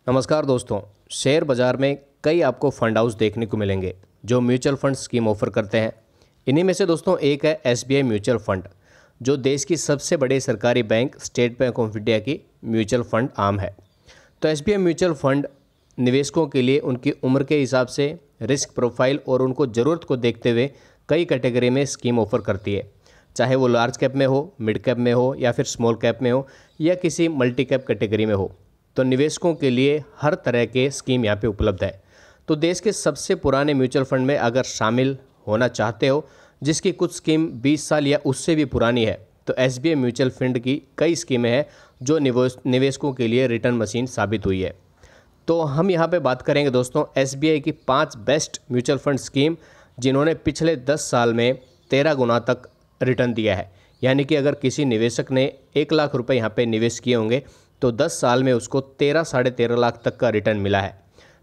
नमस्कार दोस्तों। शेयर बाज़ार में कई आपको फंड हाउस देखने को मिलेंगे जो म्यूचुअल फंड स्कीम ऑफर करते हैं। इन्हीं में से दोस्तों एक है एसबीआई म्यूचुअल फंड, जो देश की सबसे बड़ी सरकारी bank state bank of India की म्यूचुअल फंड आर्म है। तो एसबीआई म्यूचुअल फंड निवेशकों के लिए उनकी उम्र के हिसाब से, रिस्क प्रोफाइल और उनको ज़रूरत को देखते हुए कई कैटेगरी में स्कीम ऑफर करती है, चाहे वो लार्ज कैप में हो, मिड कैप में हो या फिर स्मॉल कैप में हो या किसी मल्टी कैप कैटेगरी में हो। तो निवेशकों के लिए हर तरह के स्कीम यहाँ पे उपलब्ध है। तो देश के सबसे पुराने म्यूचुअल फंड में अगर शामिल होना चाहते हो, जिसकी कुछ स्कीम 20 साल या उससे भी पुरानी है, तो एसबीआई म्यूचुअल फंड की कई स्कीमें हैं जो निवेशकों के लिए रिटर्न मशीन साबित हुई है। तो हम यहाँ पे बात करेंगे दोस्तों एसबीआई की 5 बेस्ट म्यूचुअल फंड स्कीम जिन्होंने पिछले 10 साल में 13 गुना तक रिटर्न दिया है। यानी कि अगर किसी निवेशक ने 1 लाख रुपए यहाँ पे निवेश किए होंगे तो 10 साल में उसको 13 साढ़े 13 लाख तक का रिटर्न मिला है।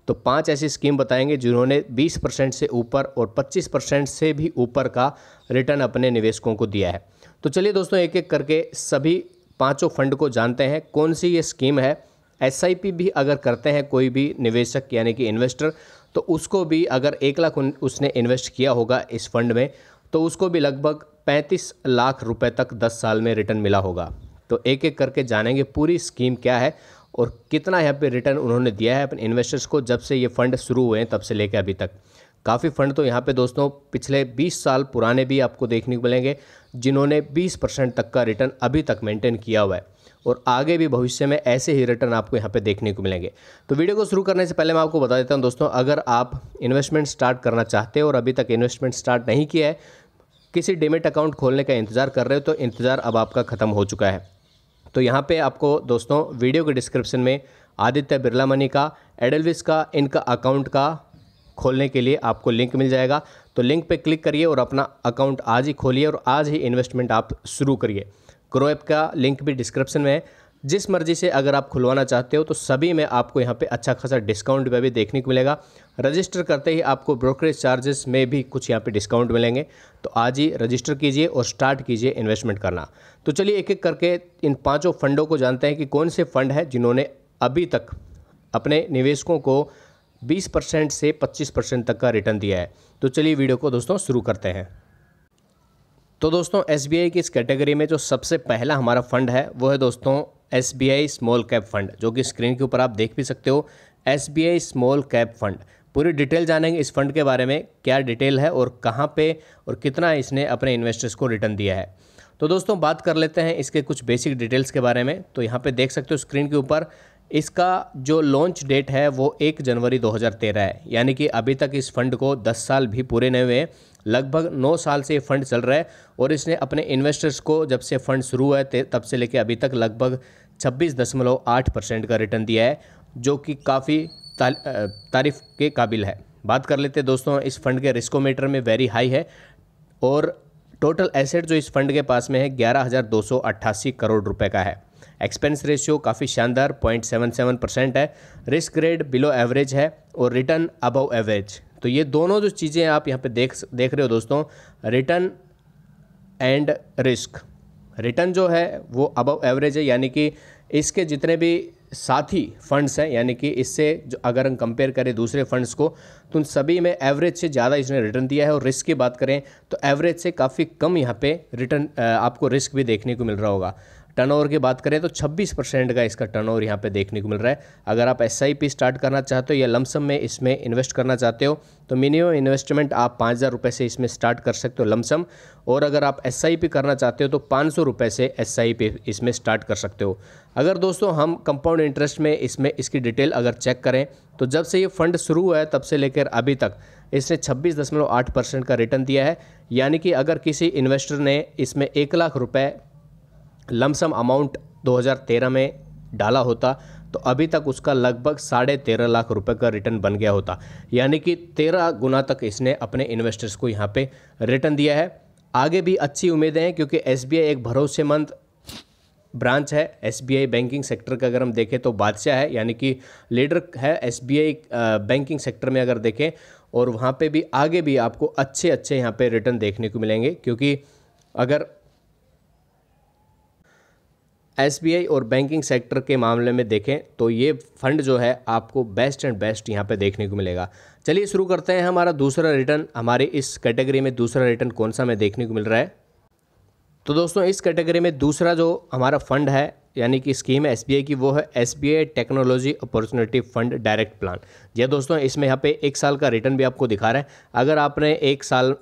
तो 5 ऐसी स्कीम बताएंगे जिन्होंने 20% से ऊपर और 25% से भी ऊपर का रिटर्न अपने निवेशकों को दिया है। तो चलिए दोस्तों एक एक करके सभी पाँचों फंड को जानते हैं कौन सी ये स्कीम है। एसआईपी भी अगर करते हैं कोई भी निवेशक यानी कि इन्वेस्टर, तो उसको भी अगर 1 लाख उसने इन्वेस्ट किया होगा इस फंड में, तो उसको भी लगभग 35 लाख रुपए तक 10 साल में रिटर्न मिला होगा। तो एक एक करके जानेंगे पूरी स्कीम क्या है और कितना यहाँ पे रिटर्न उन्होंने दिया है अपने इन्वेस्टर्स को जब से ये फंड शुरू हुए हैं तब से लेकर अभी तक। काफ़ी फंड तो यहाँ पे दोस्तों पिछले 20 साल पुराने भी आपको देखने को मिलेंगे जिन्होंने 20% तक का रिटर्न अभी तक मेंटेन किया हुआ है और आगे भी भविष्य में ऐसे ही रिटर्न आपको यहाँ पे देखने को मिलेंगे। तो वीडियो को शुरू करने से पहले मैं आपको बता देता हूँ दोस्तों, अगर आप इन्वेस्टमेंट स्टार्ट करना चाहते हो और अभी तक इन्वेस्टमेंट स्टार्ट नहीं किया है, किसी डीमैट अकाउंट खोलने का इंतज़ार कर रहे हो, तो इंतज़ार अब आपका ख़त्म हो चुका है। तो यहाँ पे आपको दोस्तों वीडियो के डिस्क्रिप्शन में आदित्य बिरला मनी का, एडलविस का, इनका अकाउंट का खोलने के लिए आपको लिंक मिल जाएगा। तो लिंक पे क्लिक करिए और अपना अकाउंट आज ही खोलिए और आज ही इन्वेस्टमेंट आप शुरू करिए। ग्रो ऐप का लिंक भी डिस्क्रिप्शन में है। जिस मर्जी से अगर आप खुलवाना चाहते हो तो सभी में आपको यहाँ पे अच्छा खासा डिस्काउंट भी देखने को मिलेगा। रजिस्टर करते ही आपको ब्रोकरेज चार्जेस में भी कुछ यहाँ पे डिस्काउंट मिलेंगे। तो आज ही रजिस्टर कीजिए और स्टार्ट कीजिए इन्वेस्टमेंट करना। तो चलिए एक एक करके इन पाँचों फंडों को जानते हैं कि कौन से फंड हैं जिन्होंने अभी तक अपने निवेशकों को 20% से 25% तक का रिटर्न दिया है। तो चलिए वीडियो को दोस्तों शुरू करते हैं। तो दोस्तों एसबीआई की इस कैटेगरी में जो सबसे पहला हमारा फंड है वो है दोस्तों एसबीआई स्मॉल कैप फंड, जो कि स्क्रीन के ऊपर आप देख भी सकते हो। एसबीआई स्मॉल कैप फंड, पूरी डिटेल जानेंगे इस फंड के बारे में, क्या डिटेल है और कहाँ पे और कितना इसने अपने इन्वेस्टर्स को रिटर्न दिया है। तो दोस्तों बात कर लेते हैं इसके कुछ बेसिक डिटेल्स के बारे में। तो यहाँ पे देख सकते हो स्क्रीन के ऊपर, इसका जो लॉन्च डेट है वो 1 जनवरी 2013 है। यानी कि अभी तक इस फंड को 10 साल भी पूरे नहीं हुए, लगभग 9 साल से ये फंड चल रहा है और इसने अपने इन्वेस्टर्स को जब से फंड शुरू हुआ है तब से लेकर अभी तक लगभग 26.8% का रिटर्न दिया है, जो कि काफ़ी तारीफ के काबिल है। बात कर लेते हैं दोस्तों इस फंड के रिस्कोमीटर में वेरी हाई है और टोटल एसेट जो इस फंड के पास में है 11,288 करोड़ रुपए का है। एक्सपेंस रेशियो काफ़ी शानदार 0.77% है। रिस्क ग्रेड बिलो एवरेज है और रिटर्न अबव एवरेज। तो ये दोनों जो चीज़ें आप यहाँ पे देख रहे हो दोस्तों, रिटर्न एंड रिस्क। रिटर्न जो है वो अबव एवरेज है, यानी कि इसके जितने भी साथी फंड्स हैं, यानी कि इससे जो अगर हम कंपेयर करें दूसरे फंड्स को, तो उन सभी में एवरेज से ज़्यादा इसने रिटर्न दिया है। और रिस्क की बात करें तो एवरेज से काफ़ी कम यहाँ पे रिटर्न आपको रिस्क भी देखने को मिल रहा होगा। टर्नओवर की बात करें तो 26% का इसका टर्नओवर यहाँ पे देखने को मिल रहा है। अगर आप एसआईपी स्टार्ट करना चाहते हो या लमसम में इसमें इन्वेस्ट करना चाहते हो तो मिनिमम इन्वेस्टमेंट आप 5,000 रुपये से इसमें स्टार्ट कर सकते हो लमसम, और अगर आप एसआईपी करना चाहते हो तो 500 रुपये से एसआईपी इसमें स्टार्ट कर सकते हो। अगर दोस्तों हम कंपाउंड इंटरेस्ट में इसमें इसकी डिटेल अगर चेक करें तो जब से ये फंड शुरू हुआ है तब से लेकर अभी तक इसने 26.8% का रिटर्न दिया है। यानी कि अगर किसी इन्वेस्टर ने इसमें 1 लाख रुपये लमसम अमाउंट 2013 में डाला होता तो अभी तक उसका लगभग 13.5 लाख रुपए का रिटर्न बन गया होता। यानी कि 13 गुना तक इसने अपने इन्वेस्टर्स को यहाँ पे रिटर्न दिया है। आगे भी अच्छी उम्मीदें हैं क्योंकि एसबीआई एक भरोसेमंद ब्रांच है। एसबीआई बैंकिंग सेक्टर का अगर हम देखें तो बादशाह है, यानी कि लीडर है एसबीआई बैंकिंग सेक्टर में अगर देखें, और वहाँ पे भी आगे भी आपको अच्छे यहाँ पे रिटर्न देखने को मिलेंगे। क्योंकि एसबीआई और बैंकिंग सेक्टर के मामले में देखें तो ये फंड जो है आपको बेस्ट एंड बेस्ट यहाँ पे देखने को मिलेगा। चलिए शुरू करते हैं हमारा दूसरा रिटर्न। हमारे इस कैटेगरी में दूसरा रिटर्न कौन सा हमें देखने को मिल रहा है? तो दोस्तों इस कैटेगरी में दूसरा जो हमारा फंड है यानी कि स्कीम है एसबीआई की, वो है SBI technology opportunity fund direct plan. जी दोस्तों, इसमें यहाँ पे 1 साल का रिटर्न भी आपको दिखा रहा है। अगर आपने 1 साल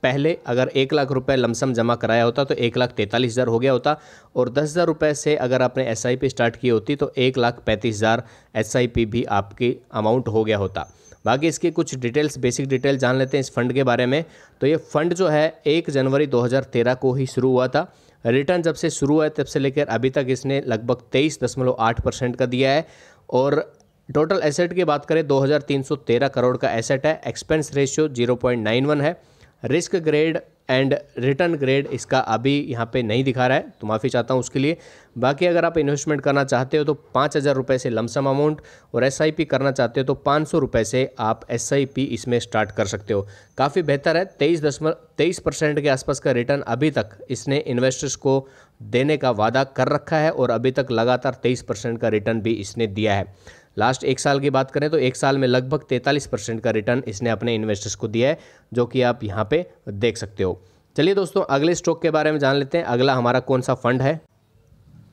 पहले अगर 1 लाख रुपए लमसम जमा कराया होता तो 1,43,000 हो गया होता, और 10,000 रुपये से अगर आपने एसआईपी स्टार्ट की होती तो 1,35,000 एसआईपी भी आपकी अमाउंट हो गया होता। बाकी इसकी कुछ डिटेल्स, बेसिक डिटेल जान लेते हैं इस फंड के बारे में। तो ये फंड जो है 1 जनवरी 2013 को ही शुरू हुआ था। रिटर्न जब से शुरू हुआ तब से लेकर अभी तक इसने लगभग 23.8% का दिया है। और टोटल एसेट की बात करें 2,313 करोड़ का एसेट है। एक्सपेंस रेशियो 0.91 है। Risk grade and return grade इसका अभी यहाँ पे नहीं दिखा रहा है, तो माफ़ी चाहता हूँ उसके लिए। बाकी अगर आप इन्वेस्टमेंट करना चाहते हो तो 5,000 रुपये से लमसम अमाउंट, और एसआईपी करना चाहते हो तो 500 रुपये से आप एसआईपी इसमें स्टार्ट कर सकते हो। काफ़ी बेहतर है। 23% के आसपास का रिटर्न अभी तक इसने इन्वेस्टर्स को देने का वादा कर रखा है, और अभी तक लगातार 23% का रिटर्न भी इसने दिया है। लास्ट 1 साल की बात करें तो 1 साल में लगभग 43% का रिटर्न इसने अपने इन्वेस्टर्स को दिया है, जो कि आप यहाँ पे देख सकते हो। चलिए दोस्तों अगले स्टॉक के बारे में जान लेते हैं। अगला हमारा कौन सा फंड है?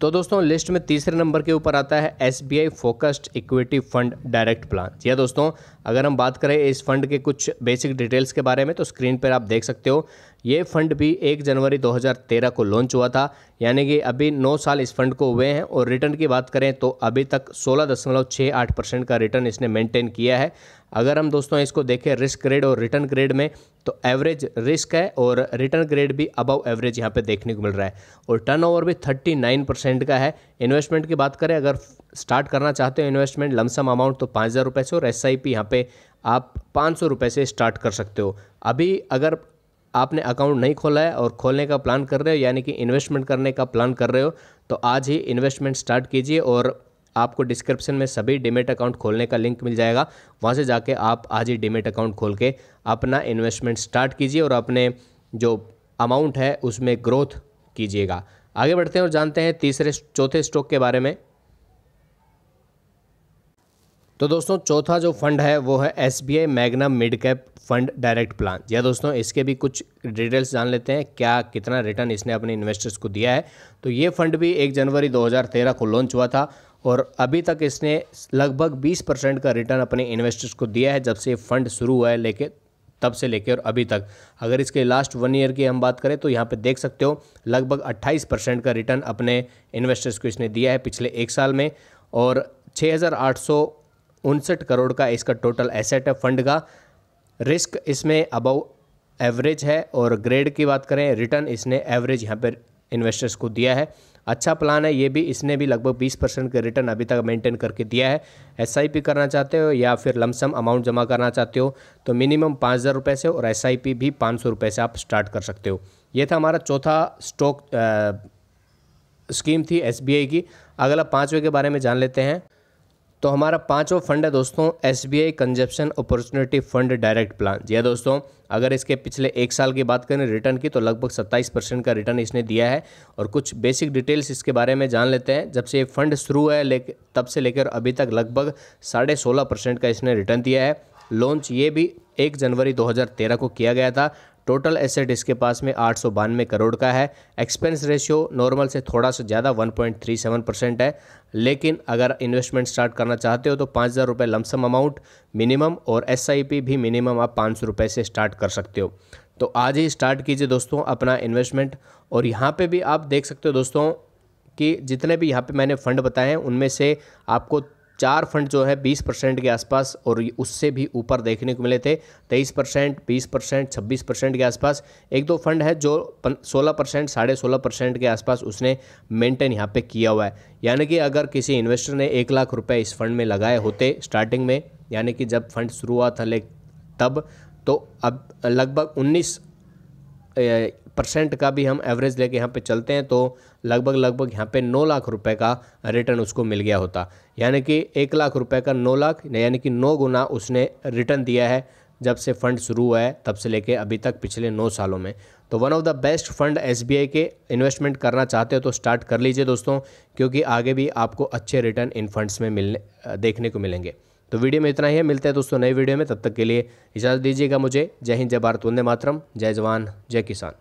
तो दोस्तों लिस्ट में तीसरे नंबर के ऊपर आता है SBI focused equity fund direct plan. जी दोस्तों, अगर हम बात करें इस फंड के कुछ बेसिक डिटेल्स के बारे में तो स्क्रीन पर आप देख सकते हो। ये फंड भी 1 जनवरी 2013 को लॉन्च हुआ था, यानी कि अभी 9 साल इस फंड को हुए हैं। और रिटर्न की बात करें तो अभी तक 16.68% का रिटर्न इसने मेंटेन किया है। अगर हम दोस्तों इसको देखें रिस्क ग्रेड और रिटर्न ग्रेड में, तो एवरेज रिस्क है और रिटर्न ग्रेड भी अबव एवरेज यहाँ पे देखने को मिल रहा है। और टर्नओवर भी 39% का है। इन्वेस्टमेंट की बात करें, अगर स्टार्ट करना चाहते हो इन्वेस्टमेंट लमसम अमाउंट तो 5,000 रुपये से, और एसआईपी यहाँ पे आप 500 रुपये से स्टार्ट कर सकते हो। अभी अगर आपने अकाउंट नहीं खोला है और खोलने का प्लान कर रहे हो, यानी कि इन्वेस्टमेंट करने का प्लान कर रहे हो, तो आज ही इन्वेस्टमेंट स्टार्ट कीजिए। और आपको डिस्क्रिप्शन में सभी डीमेट अकाउंट खोलने का लिंक मिल जाएगा, वहाँ से जाके आप आज ही डीमेट अकाउंट खोल के अपना इन्वेस्टमेंट स्टार्ट कीजिए और अपने जो अमाउंट है उसमें ग्रोथ कीजिएगा। आगे बढ़ते हैं और जानते हैं चौथे स्टॉक के बारे में। तो दोस्तों चौथा जो फंड है वो है SBI Magnum mid cap fund direct plan. जी दोस्तों, इसके भी कुछ डिटेल्स जान लेते हैं, क्या कितना रिटर्न इसने अपने इन्वेस्टर्स को दिया है। तो ये फंड भी 1 जनवरी 2013 को लॉन्च हुआ था, और अभी तक इसने लगभग 20% का रिटर्न अपने इन्वेस्टर्स को दिया है जब से फंड शुरू हुआ है तब से लेकर और अभी तक। अगर इसके लास्ट 1 ईयर की हम बात करें तो यहाँ पे देख सकते हो लगभग 28% का रिटर्न अपने इन्वेस्टर्स को इसने दिया है पिछले 1 साल में। और 6,859 करोड़ का इसका टोटल एसेट है फंड का। रिस्क इसमें अबव एवरेज है, और ग्रेड की बात करें रिटर्न इसने एवरेज यहाँ पर इन्वेस्टर्स को दिया है। अच्छा प्लान है ये भी, इसने भी लगभग 20% का रिटर्न अभी तक मेंटेन करके दिया है। एसआईपी करना चाहते हो या फिर लमसम अमाउंट जमा करना चाहते हो तो मिनिमम 5,000 रुपये से, और एसआईपी भी 500 रुपये से आप स्टार्ट कर सकते हो। ये था हमारा चौथा स्टॉक स्कीम थी एसबीआई की। अगला 5वें के बारे में जान लेते हैं। तो हमारा 5वां फंड है दोस्तों SBI consumption opportunity fund direct plan. जी हाँ दोस्तों, अगर इसके पिछले 1 साल की बात करें रिटर्न की तो लगभग 27% का रिटर्न इसने दिया है। और कुछ बेसिक डिटेल्स इसके बारे में जान लेते हैं। जब से ये फंड शुरू है तब से लेकर अभी तक लगभग 16.5% का इसने रिटर्न दिया है। लॉन्च ये भी 1 जनवरी 2013 को किया गया था। टोटल एसेट इसके पास में 892 करोड़ का है। एक्सपेंस रेशियो नॉर्मल से थोड़ा सा ज़्यादा 1.37% है। लेकिन अगर इन्वेस्टमेंट स्टार्ट करना चाहते हो तो 5,000 रुपये लमसम अमाउंट मिनिमम, और एसआईपी भी मिनिमम आप 500 रुपये से स्टार्ट कर सकते हो। तो आज ही स्टार्ट कीजिए दोस्तों अपना इन्वेस्टमेंट। और यहाँ पे भी आप देख सकते हो दोस्तों कि जितने भी यहाँ पे मैंने फ़ंड बताए हैं उनमें से आपको 4 फंड जो है 20% के आसपास और उससे भी ऊपर देखने को मिले थे। 23%, 20%, 26% के आसपास। 1-2 फंड है जो 16%, 16.5% के आसपास उसने मेंटेन यहाँ पे किया हुआ है। यानी कि अगर किसी इन्वेस्टर ने 1 लाख रुपए इस फंड में लगाए होते स्टार्टिंग में, यानी कि जब फंड शुरू हुआ था तब, तो अब लगभग 19% का भी हम एवरेज लेके यहाँ पे चलते हैं तो लगभग यहाँ पे 9 लाख रुपए का रिटर्न उसको मिल गया होता। यानी कि 1 लाख रुपए का 9 लाख, यानी कि 9 गुना उसने रिटर्न दिया है जब से फंड शुरू हुआ है तब से लेके अभी तक पिछले 9 सालों में। तो one of the best fund SBI के। इन्वेस्टमेंट करना चाहते हो तो स्टार्ट कर लीजिए दोस्तों, क्योंकि आगे भी आपको अच्छे रिटर्न इन फंड्स में देखने को मिलेंगे। तो वीडियो में इतना ही है, मिलते हैं दोस्तों नई वीडियो में, तब तक के लिए इजाज़त दीजिएगा मुझे। जय हिंद, जय भारत, वंदे मातरम, जय जवान, जय किसान।